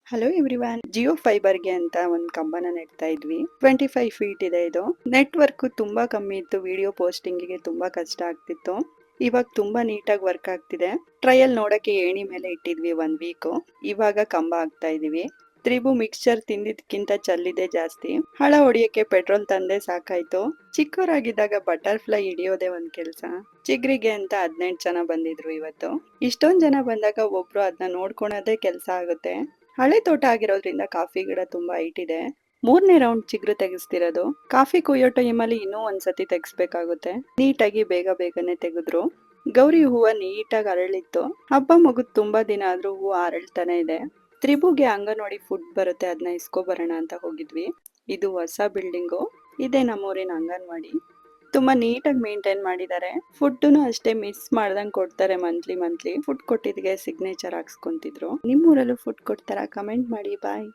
Hello everyone. Jio ಫೈಬರ್ಗೆ ಅಂತ ಒಂದು ಕಂಬನ ನೆಡ್ತಾ ಇದ್ವಿ. 25 ಫೀಟ್ ಇದೆ ಇದು. ನೆಟ್ವರ್ಕ್ ತುಂಬಾ ಕಮ್ಮಿ ಇತ್ತು. ವಿಡಿಯೋ ಪೋಸ್ಟಿಂಗಿಗೆ ತುಂಬಾ ಕಷ್ಟ ಆಗ್ತಿತ್ತು. ಇವಾಗ ತುಂಬಾ ನೀಟಾಗಿ ವರ್ಕ್ ಆಗ್ತಿದೆ. ಟ್ರಯಲ್ ನೋಡಕ್ಕೆ ಏಣಿ ಮೇಲೆ ಇಟ್ಟಿದ್ವಿ 1 ವೀಕ್. ಇವಾಗ ಕಂಬ ಹಾಕ್ತಾ ಇದೀವಿ. ತ್ರಿಬು ಮಿಕ್ಸ್ಚರ್ ತಿಂದಿದ್ಕಿಂತ ಚಲ್ಲಿದೆ ಜಾಸ್ತಿ. ಹಳ ಹೊಡಿಯಕ್ಕೆ ಪೆಟ್ರೋಲ್ ತಂದೆ ಸಾಕಾಯ್ತು. ಚಿಕ್ಕವರಾಗಿದ್ದಾಗ ಬಟರ್ಫ್ಲೈ ಹಿಡಿಯೋದೇ ಒಂದ್ ಕೆಲ್ಸ. ಚಿಗ್ರಿಗೆ ಅಂತ 18 ಜನ ಬಂದಿದ್ರು ಇವತ್ತು. ಇಷ್ಟೊಂದ್ ಜನ ಬಂದಾಗ ಒಬ್ರು ಅದನ್ನ ನೋಡ್ಕೊಳೋದೇ ಕೆಲ್ಸ ಆಗುತ್ತೆ. ಹಳೆ ತೋಟ ಆಗಿರೋದ್ರಿಂದ ಕಾಫಿ ಗಿಡ ತುಂಬಾ ಹೈಟ್ ಇದೆ. 3ನೇ ರೌಂಡ್ ಚಿಗುರು ತೆಗಿಸ್ತಿರೋದು. ಕಾಫಿ ಕುಯ್ಯೋ ಟೈಮಲ್ಲಿ ಇನ್ನೂ ಒಂದ್ಸತಿ ತೆಗಿಸ್ಬೇಕಾಗುತ್ತೆ. ನೀಟಾಗಿ ಬೇಗ ಬೇಗನೆ ತೆಗೆದ್ರು. ಗೌರಿ ಹೂವ ನೀಟಾಗಿ ಅರಳಿತ್ತು. ಹಬ್ಬ ಮುಗಿದ್ ತುಂಬಾ ದಿನ ಆದ್ರೂ ಹೂವು ಅರಳ್ತಾನೆ ಇದೆ. ತ್ರಿಬುಗೆ ಅಂಗನವಾಡಿ ಫುಡ್ ಬರುತ್ತೆ, ಅದನ್ನ ಇಸ್ಕೊ ಬರೋಣ ಅಂತ ಹೋಗಿದ್ವಿ. ಇದು ಹೊಸ ಬಿಲ್ಡಿಂಗು. ಇದೆ ನಮ್ಮೂರಿನ ಅಂಗನವಾಡಿ. ತುಂಬಾ ನೀಟಾಗಿ ಮೇಂಟೈನ್ ಮಾಡಿದ್ದಾರೆ. ಫುಡ್ನು ಅಷ್ಟೇ ಮಿಸ್ ಮಾಡ್ದಂಗ್ ಕೊಡ್ತಾರೆ. ಮಂತ್ಲಿ ಫುಡ್ ಕೊಟ್ಟಿದ್ಗೆ ಸಿಗ್ನೇಚರ್ ಹಾಕ್ಸ್ಕೊಂತಿದ್ರು. ನಿಮ್ಮೂರಲ್ಲೂ ಫುಡ್ ಕೊಡ್ತಾರಾ? ಕಮೆಂಟ್ ಮಾಡಿ. ಬಾಯ್.